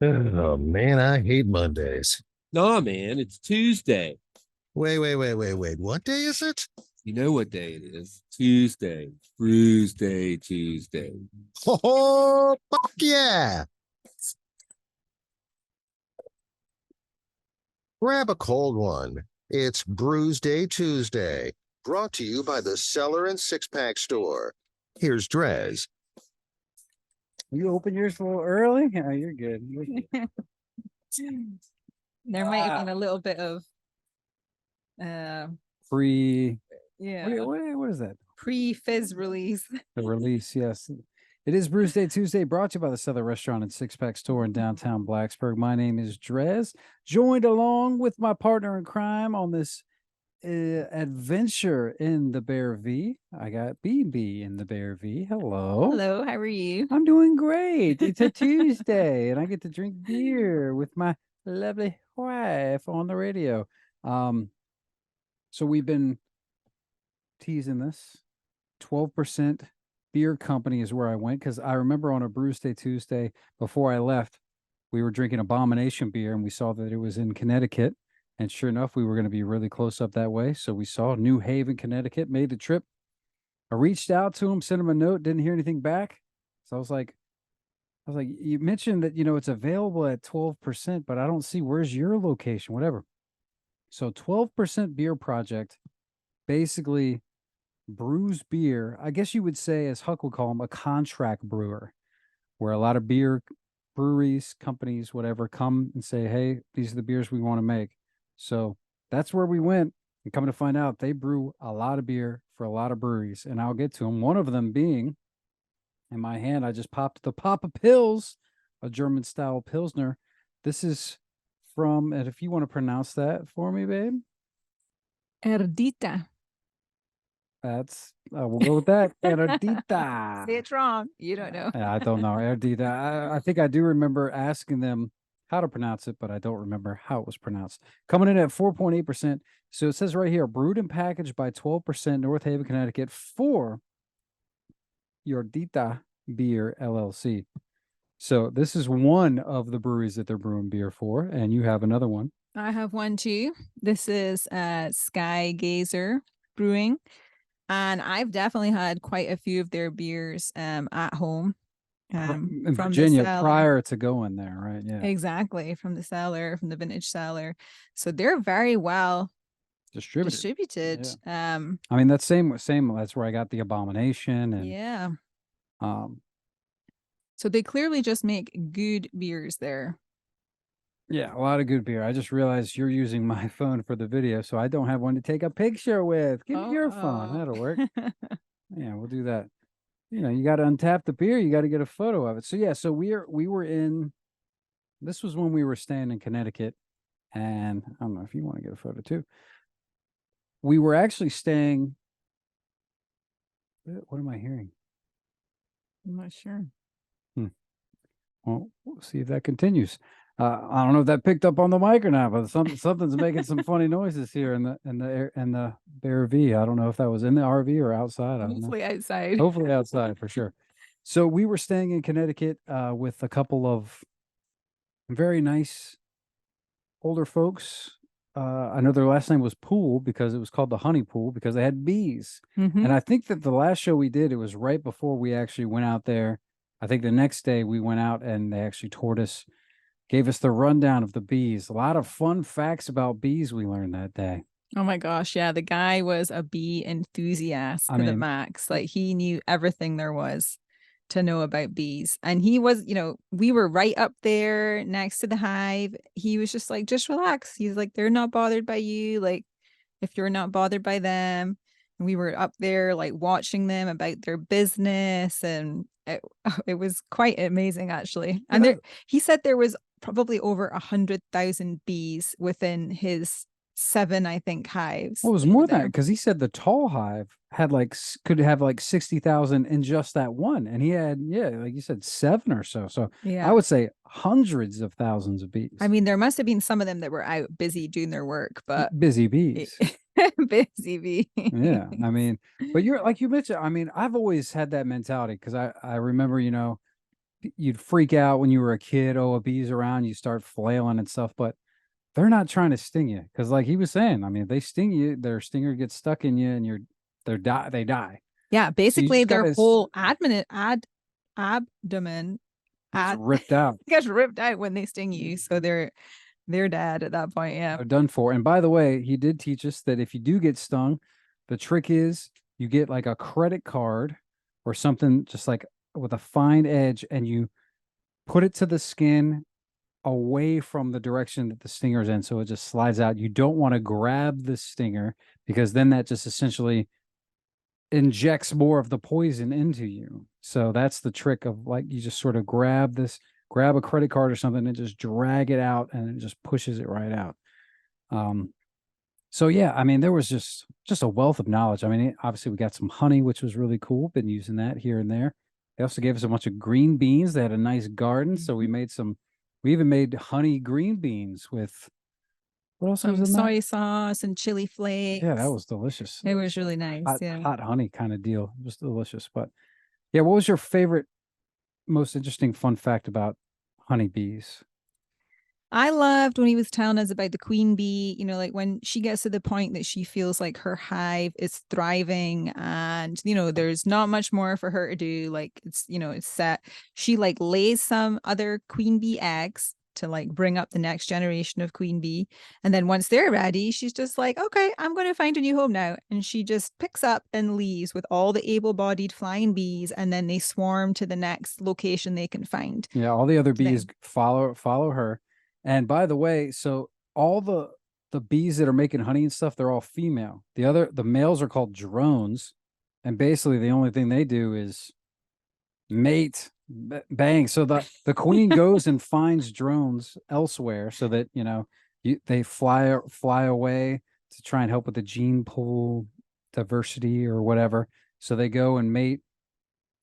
Oh man, I hate Mondays. Nah, man, it's Tuesday. Wait. What day is it? You know what day it is? Tuesday. Brewsday Tuesday. Oh, fuck yeah. Grab a cold one. It's Brewsday Tuesday, brought to you by the Cellar and Six Pack Store. Here's DreZ. You open yours a little early? Yeah, you're good. You're good. There might have been a little bit of Pre, yeah, what is that? pre-fizz release. The release, yes. It is Brewsday Tuesday, brought to you by the Southern Restaurant and Six Pack Store in downtown Blacksburg. My name is DreZ, joined along with my partner in crime on this adventure in the Bear V. I got BB in the Bear V. Hello. Hello, how are you? I'm doing great. It's a Tuesday, and I get to drink beer with my lovely wife on the radio. So we've been teasing this. 12% beer company is where I went, because I remember on a Brewsday Tuesday before I left, we were drinking Abomination beer, and we saw that it was in Connecticut. And sure enough, we were going to be really close up that way. So we saw New Haven, Connecticut, made the trip. I reached out to him, sent him a note, didn't hear anything back. So I was like, you mentioned that, it's available at 12%, but I don't see, where's your location, whatever. So 12% beer project basically brews beer. I guess you would say, as Huck would call them, a contract brewer, where a lot of beer breweries, companies, whatever, come and say, hey, these are the beers we want to make. So that's where we went. And coming to find out, they brew a lot of beer for a lot of breweries. And I'll get to them. One of them being, in my hand, I just popped the Papa Pils, a German style Pilsner. This is from, and if you want to pronounce that for me, babe. Erdita. That's, we'll go with that. Erdita. Say it's wrong. You don't know. I don't know. Erdita. I think I do remember asking them how to pronounce it, but I don't remember how it was pronounced. Coming in at 4.8%. So it says right here, brewed and packaged by 12% North Haven, Connecticut for your Dita Beer LLC. So this is one of the breweries that they're brewing beer for, and you have another one. I have one too. This is Sky Gazer Brewing, and I've definitely had quite a few of their beers at home. In from Virginia prior to going there, right? Yeah, exactly, from the cellar, from the vintage cellar. So they're very well distributed. Yeah. I mean, that's same. That's where I got the Abomination, and yeah. So they clearly just make good beers there. Yeah, a lot of good beer. I just realized you're using my phone for the video, so I don't have one to take a picture with. Give me your phone. That'll work. Yeah, we'll do that. You got to untap the beer. You got to get a photo of it. So yeah, so we were in. This was when we were staying in Connecticut, and I don't know if you want to get a photo too. We were actually staying. What am I hearing? I'm not sure. Well, we'll see if that continues. I don't know if that picked up on the mic or not, but something's making some funny noises here in the Bear V. I don't know if that was in the RV or outside. I don't know. Hopefully outside. Hopefully outside for sure. So we were staying in Connecticut with a couple of very nice older folks. I know their last name was Pool because it was called the Honey Pool because they had bees. Mm-hmm. And I think that the last show we did, it was right before we actually went out there. I think the next day we went out and they actually gave us the rundown of the bees. A lot of fun facts about bees we learned that day. Oh my gosh, yeah. The guy was a bee enthusiast to the max. Like, he knew everything there was to know about bees. And he was, we were right up there next to the hive. He was just like, just relax. He's like, they're not bothered by you. Like, if you're not bothered by them. And we were up there like watching them about their business, and it was quite amazing actually. And he said there was probably over 100,000 bees within his 7, I think, hives. Well, it was more than that, because he said the tall hive had could have 60,000 in just that one, and he had like you said 7 or so. So yeah, I would say hundreds of thousands of bees. I mean, there must have been some of them that were out busy doing their work, but busy bees. Busy bee. Yeah, I mean, but you're like you mentioned. I mean, I've always had that mentality because I remember you'd freak out when you were a kid. Oh, a bee's around, you start flailing and stuff, but they're not trying to sting you. Cause like he was saying, I mean, if they sting you, their stinger gets stuck in you and they die. Yeah, basically just their gotta whole abdomen It's ripped out. gets ripped out when they sting you. So they're dead at that point. Yeah. They're done for. And by the way, he did teach us that if you do get stung, the trick is you get like a credit card or something just like with a fine edge and you put it to the skin away from the direction that the stinger's in. So it just slides out. You don't want to grab the stinger because then that just essentially injects more of the poison into you. So that's the trick of like, you just sort of grab a credit card or something and just drag it out and it just pushes it right out. So yeah, I mean, there was just a wealth of knowledge. I mean, obviously we got some honey, which was really cool. Been using that here and there. They also gave us a bunch of green beans. They had a nice garden. So we even made honey green beans with, what else was Some in soy that? sauce and chili flakes. Yeah, that was delicious. It was really nice. Hot honey kind of deal. It was delicious. But yeah, what was your favorite, most interesting fun fact about honeybees? I loved when he was telling us about the queen bee, you know, like when she gets to the point that she feels like her hive is thriving and, you know, there's not much more for her to do. Like it's, you know, it's set. She like lays some other queen bee eggs to like bring up the next generation of queen bee. And then once they're ready, she's just like, okay, I'm going to find a new home now. And she just picks up and leaves with all the able-bodied flying bees. And then they swarm to the next location they can find. Yeah, all the other bees follow her. And by the way, so all the bees that are making honey and stuff, they're all female. The males are called drones. And basically the only thing they do is mate, bang. So the queen goes and finds drones elsewhere so that, you know, they fly away to try and help with the gene pool diversity or whatever. So they go and mate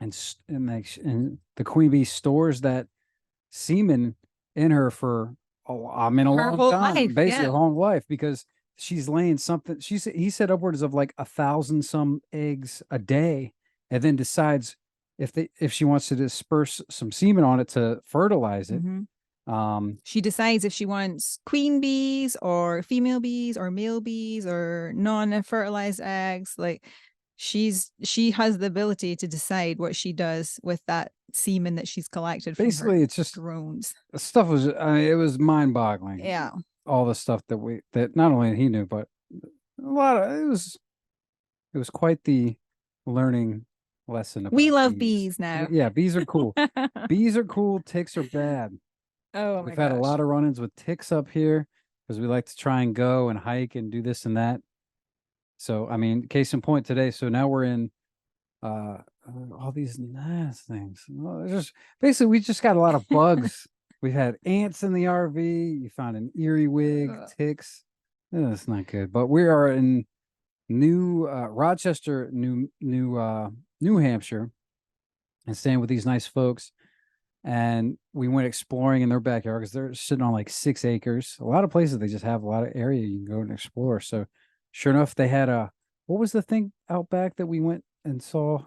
and the queen bee stores that semen in her for a long time, life, basically yeah. a long life, because she's laying something. He said upwards of like 1,000 some eggs a day, and then decides if she wants to disperse some semen on it to fertilize it. She decides if she wants queen bees or female bees or male bees or non-fertilized eggs. Like she has the ability to decide what she does with that semen that she's collected from basically her it's just drones. The stuff was, I mean, it was mind-boggling. Yeah, all the stuff that not only he knew, but a lot of it was quite the learning lesson. We love bees now. Yeah, bees are cool. Bees are cool. Ticks are bad. Oh, We've had a lot of run-ins with ticks up here because we like to try and go and hike and do this and that. So, I mean, case in point today. So now we're in all these nice things. Well, just basically we just got a lot of bugs. We've had ants in the RV. You found an earwig, ticks. That's not good. But we are in Rochester, New Hampshire, and staying with these nice folks. And we went exploring in their backyard because they're sitting on like 6 acres. A lot of places they just have a lot of area you can go and explore. So sure enough, they had what was the thing out back that we went and saw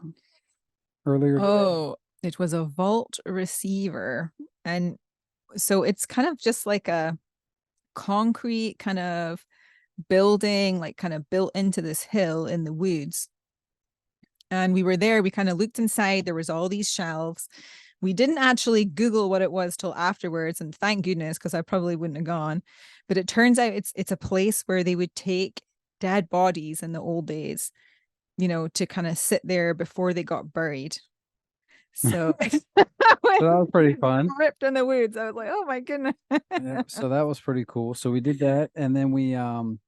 earlier? Oh, it was a vault receiver. And so it's kind of just like a concrete kind of building, like kind of built into this hill in the woods. And we were there, we kind of looked inside, there was all these shelves. We didn't actually Google what it was till afterwards, and thank goodness, because I probably wouldn't have gone. But it turns out it's a place where they would take dead bodies in the old days, you know, to kind of sit there before they got buried. So that was pretty fun. Ripped in the woods. I was like, oh my goodness. Yeah, so that was pretty cool. So we did that, and then we and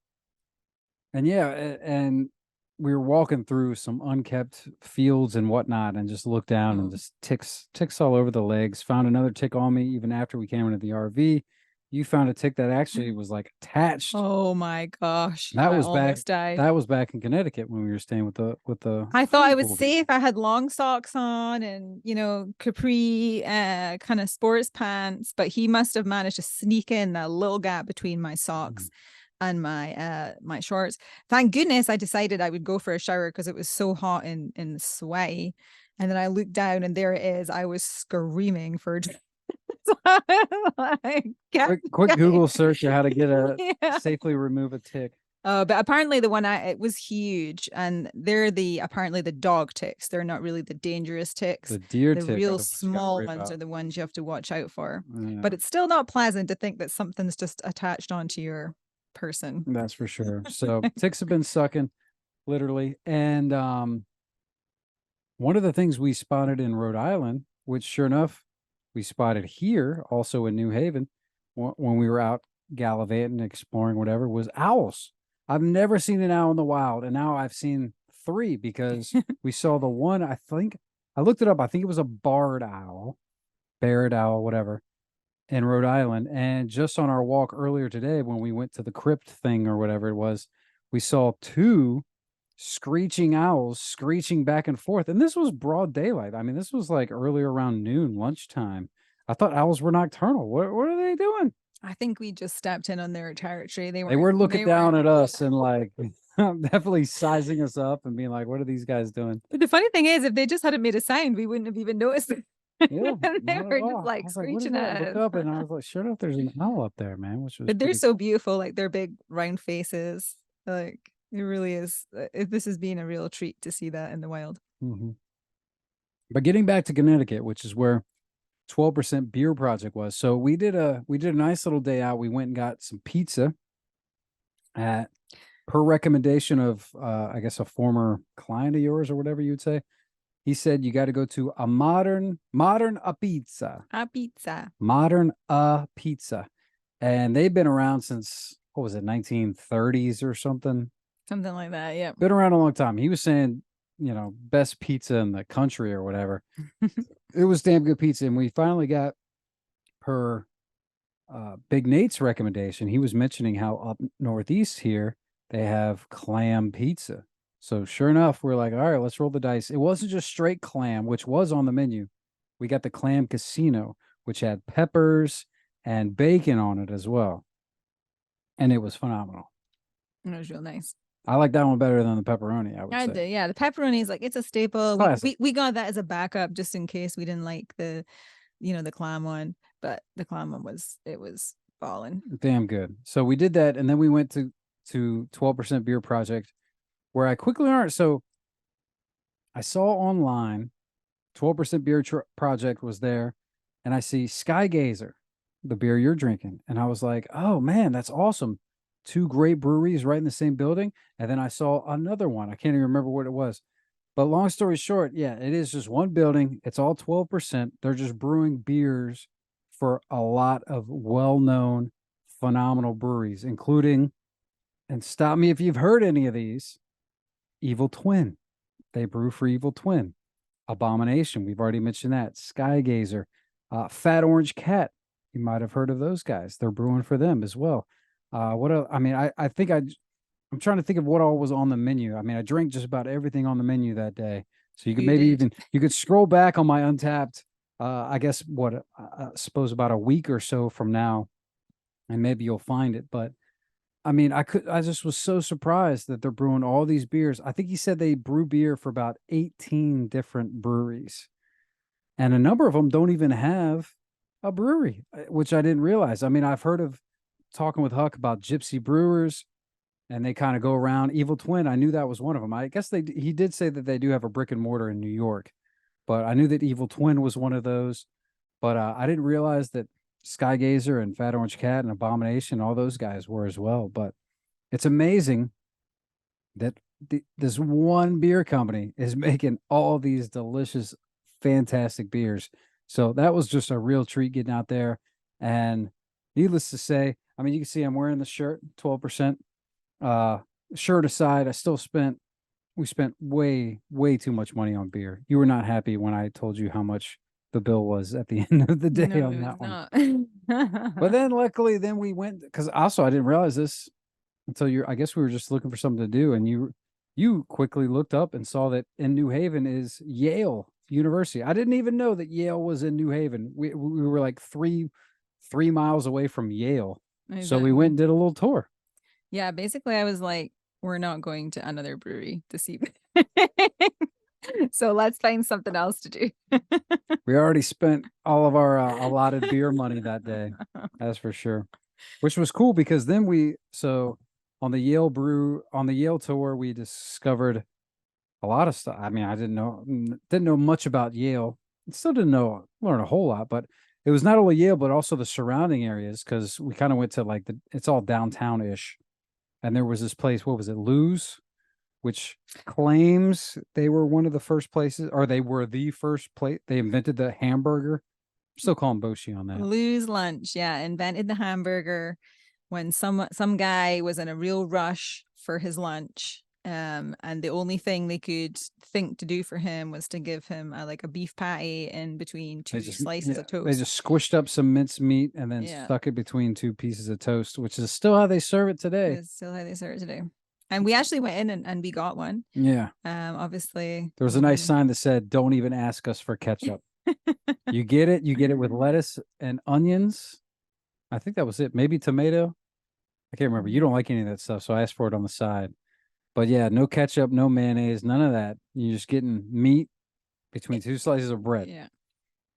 we were walking through some unkept fields and whatnot, and just looked down and just ticks all over the legs. Found another tick on me even after we came into the RV. You found a tick that actually was like attached. Oh my gosh. That was back. That was back in Connecticut when we were staying with the I thought I was safe. I had long socks on and, you know, capri kind of sports pants, but he must have managed to sneak in that little gap between my socks and my shorts. Thank goodness I decided I would go for a shower because it was so hot and sweaty. And then I looked down and there it is. I was screaming for so I'm like, quick Google search of how to get a yeah. safely remove a tick. But apparently the one it was huge, and they're apparently the dog ticks. They're not really the dangerous ticks. The deer The tick. real small ones are the ones you have to watch out for. Yeah. But it's still not pleasant to think that something's just attached onto your person. That's for sure. So ticks have been sucking, literally. And one of the things we spotted in Rhode Island, which sure enough, we spotted here, also in New Haven, when we were out gallivanting, exploring, whatever, was owls. I've never seen an owl in the wild, and now I've seen 3 because we saw the one, I think, I looked it up, I think it was a barred owl, whatever, in Rhode Island. And just on our walk earlier today, when we went to the crypt thing or whatever it was, we saw 2 screeching owls screeching back and forth. And this was broad daylight. I mean, this was like earlier around noon, lunchtime. I thought owls were nocturnal. What are they doing? I think we just stepped in on their territory. They were looking down at us and like definitely sizing us up and being like, what are these guys doing? But the funny thing is, if they just hadn't made a sound, we wouldn't have even noticed it. Yeah, they were just like screeching at us. Look up, and I was like, sure enough, there's an owl up there, man. Which was but they're so beautiful, like their big round faces. Like it really is. This has been a real treat to see that in the wild. Mm-hmm. But getting back to Connecticut, which is where 12% Beer Project was. So we did a nice little day out. We went and got some pizza at, per recommendation of I guess a former client of yours or whatever you would say. He said you got to go to a modern pizza. Modern pizza. And they've been around since, what was it, 1930s or something? Something like that, yeah. Been around a long time. He was saying, you know, best pizza in the country or whatever. It was damn good pizza. And we finally got, per Big Nate's recommendation, he was mentioning how up northeast here, they have clam pizza. So sure enough, we're like, all right, let's roll the dice. It wasn't just straight clam, which was on the menu. We got the clam casino, which had peppers and bacon on it as well. And it was phenomenal. It was real nice. I like that one better than the pepperoni, I would say. Did, yeah. The pepperoni is like, it's a staple. We got that as a backup just in case we didn't like the clam one. But the clam one was balling. Damn good. So we did that, and then we went to 12% Beer Project, where I quickly learned. So I saw online 12% Beer Project was there, and I see Skygazer, the beer you're drinking. And I was like, oh man, that's awesome. 2 great breweries right in the same building. And then I saw another one. I can't even remember what it was. But long story short, yeah, it is just one building. It's all 12%. They're just brewing beers for a lot of well-known, phenomenal breweries, including, and stop me if you've heard any of these, Evil Twin. They brew for Evil Twin. Abomination, we've already mentioned that. Skygazer. Fat Orange Cat. You might have heard of those guys. They're brewing for them as well. What else? I mean, I think I'm trying to think of what all was on the menu. I mean, I drank just about everything on the menu that day. So you could you could scroll back on my Untapped, I guess I suppose about a week or so from now, and maybe you'll find it. But I mean, I just was so surprised that they're brewing all these beers. I think he said they brew beer for about 18 different breweries, and a number of them don't even have a brewery, which I didn't realize. I mean, I've heard of, talking with Huck about Gypsy Brewers, and they kind of go around. Evil Twin, I knew that was one of them. I guess he did say that they do have a brick and mortar in New York, but I knew that Evil Twin was one of those. But I didn't realize that Skygazer and Fat Orange Cat and Abomination, all those guys were as well. But it's amazing that this one beer company is making all these delicious, fantastic beers. So that was just a real treat getting out there. And needless to say, I mean, you can see I'm wearing the shirt, 12%. Shirt aside, we spent way, way too much money on beer. You were not happy when I told you how much the bill was at the end of the day on that one. But then luckily, we went, because also I didn't realize this until I guess we were just looking for something to do. And you quickly looked up and saw that in New Haven is Yale University. I didn't even know that Yale was in New Haven. We were like 3 miles away from Yale. Exactly. So we went and did a little tour. Yeah, basically I was like, we're not going to another brewery to see. So let's find something else to do. We already spent all of our allotted beer money that day. That's for sure. Which was cool because then on the Yale tour, we discovered a lot of stuff. I mean, I didn't know much about Yale. Still didn't learn a whole lot, but it was not only Yale, but also the surrounding areas, because we kind of went to like it's all downtown-ish. And there was this place, what was it, Lou's, which claims they were one of the first places, or they were the first place. They invented the hamburger. Still calling Boshi on that. Lou's Lunch, yeah, invented the hamburger when some guy was in a real rush for his lunch. And the only thing they could think to do for him was to give him a beef patty in between two slices of toast. They just squished up some minced meat and then stuck it between two pieces of toast, which is still how they serve it today. It's still how they serve it today. And we actually went in and we got one. Yeah. Obviously. There was a nice sign that said, "Don't even ask us for ketchup." You get it with lettuce and onions. I think that was it. Maybe tomato. I can't remember. You don't like any of that stuff, so I asked for it on the side. But yeah, no ketchup, no mayonnaise, none of that. You're just getting meat between two slices of bread. Yeah.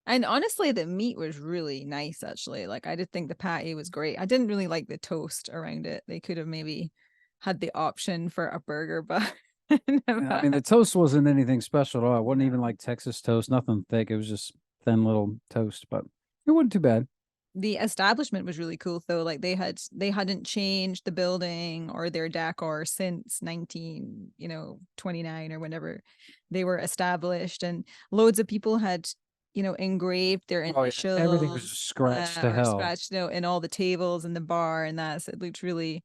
And honestly, the meat was really nice, actually. Like, I did think the patty was great. I didn't really like the toast around it. They could have maybe had the option for a burger, but I mean, the toast wasn't anything special at all. It wasn't even like Texas toast, nothing thick. It was just thin little toast, but it wasn't too bad. The establishment was really cool though. Like they hadn't changed the building or their decor since 1929 or whenever they were established, and loads of people had engraved their initials. Everything was just scratched to hell. Scratched in all the tables in the bar, and so it looked really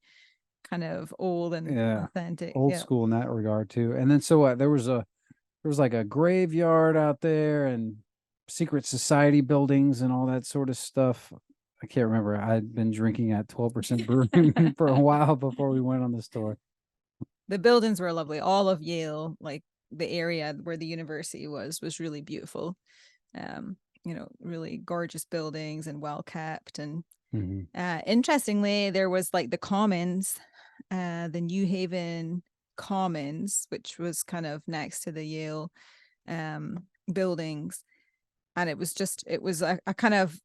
kind of old and authentic, old school in that regard too. And then there was like a graveyard out there and secret society buildings and all that sort of stuff. I can't remember. I'd been drinking at 12% brewing for a while before we went on this tour. The buildings were lovely. All of Yale, like the area where the university was really beautiful. Really gorgeous buildings and well kept. And interestingly, there was like the Commons, the New Haven Commons, which was kind of next to the Yale buildings, and it was a kind of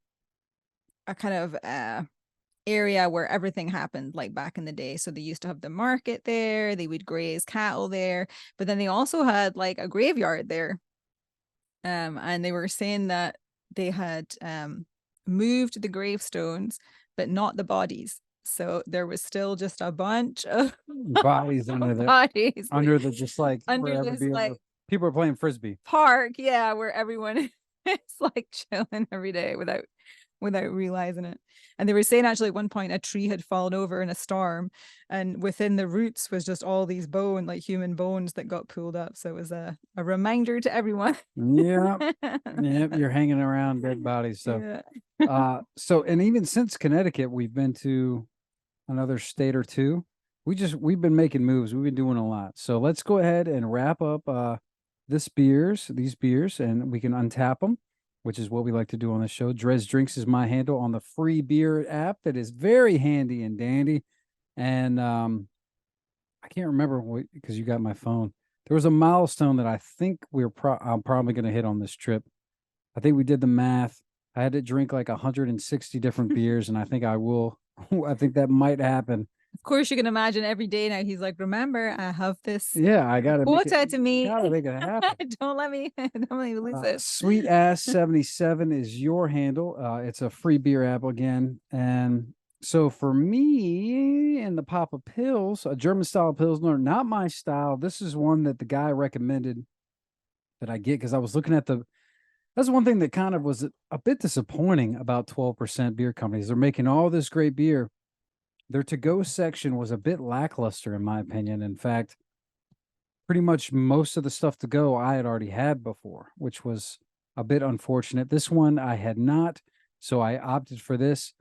area where everything happened, like back in the day. So they used to have the market there, they would graze cattle there, but then they also had like a graveyard there, and they were saying that they had moved the gravestones but not the bodies. So there was still just a bunch of bodies under the just like under this like people are playing frisbee park, where everyone is like chilling every day without realizing it. And they were saying actually at one point a tree had fallen over in a storm, and within the roots was just all these human bones that got pulled up. So it was a reminder to everyone. Yep, you're hanging around dead bodies. So and even since Connecticut, we've been to another state or two. We've been making moves. We've been doing a lot. So let's go ahead and wrap up these beers, and we can untap them, which is what we like to do on the show. DreZ Drinks is my handle on the free beer app that is very handy and dandy. And I can't remember because you got my phone. There was a milestone that I think I'm probably going to hit on this trip. I think we did the math. I had to drink like 160 different beers, and I think I will. I think that might happen. Of course, you can imagine every day now he's like, remember, I have this I gotta quota to me. Gotta make it happen. Don't let me lose it. Sweet Ass 77 is your handle. It's a free beer app again. And so for me and the Papa Pils, a German style Pilsner, not my style. This is one that the guy recommended that I get because I was looking at that's one thing that kind of was a bit disappointing about 12% beer companies. They're making all this great beer. Their to-go section was a bit lackluster, in my opinion. In fact, pretty much most of the stuff to go I had already had before, which was a bit unfortunate. This one I had not, so I opted for this.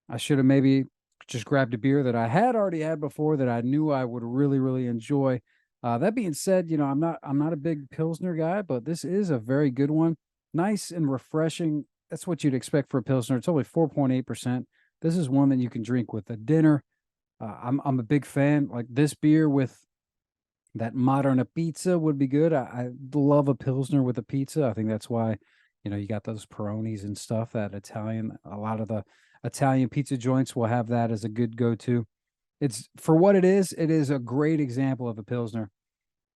I should have maybe just grabbed a beer that I had already had before that I knew I would really, really enjoy. That being said, I'm not a big Pilsner guy, but this is a very good one. Nice and refreshing. That's what you'd expect for a Pilsner. It's only 4.8%. This is one that you can drink with a dinner. I'm a big fan. Like this beer with That modern a pizza would be good. I love a Pilsner with a pizza. I think that's why, you got those Peronis and stuff, that Italian, a lot of the Italian pizza joints will have that as a good go-to. It's for what it is a great example of a Pilsner.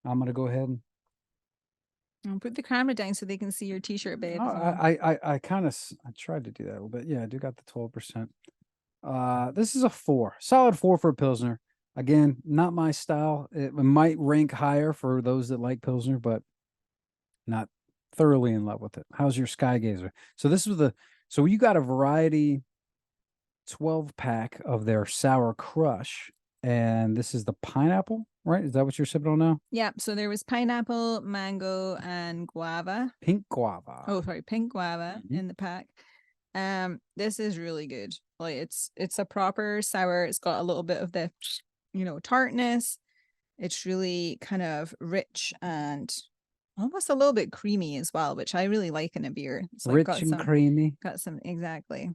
I'm going to go ahead and I'll put the camera down so they can see your t-shirt, babe. I kind of I tried to do that a little bit. Yeah, I do got the 12%. This is a 4. Solid 4 for a Pilsner. Again, not my style. It might rank higher for those that like Pilsner, but not thoroughly in love with it. How's your Sky Gazer? So this was so you got a variety 12 pack of their Sour Crush, and this is the pineapple, right? Is that what you're sipping on now? Yeah. So there was pineapple, mango, and guava. Pink guava. Oh, sorry, pink guava Mhm. in the pack. This is really good. Like it's a proper sour. It's got a little bit of the, tartness. It's really kind of rich and almost a little bit creamy as well, which I really like in a beer. It's like Rich and creamy. Got some, exactly.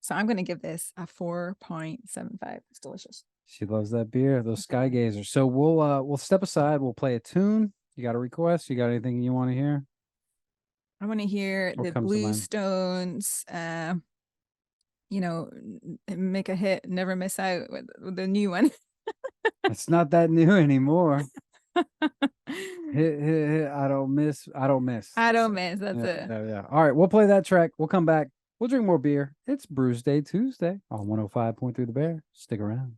So I'm going to give this a 4.75. It's delicious. She loves that beer, those Sky Gazers. So we'll step aside. We'll play a tune. You got a request? You got anything you want to hear? I want to hear What the comes to Blue mind? Stones, make a hit, never miss out with the new one. It's not that new anymore. Hit, I don't miss. I don't miss. That's Yeah, it. yeah. All right, we'll play that track. We'll come back. We'll drink more beer. It's Brewsday Tuesday on 105.3 The Bear. Stick around.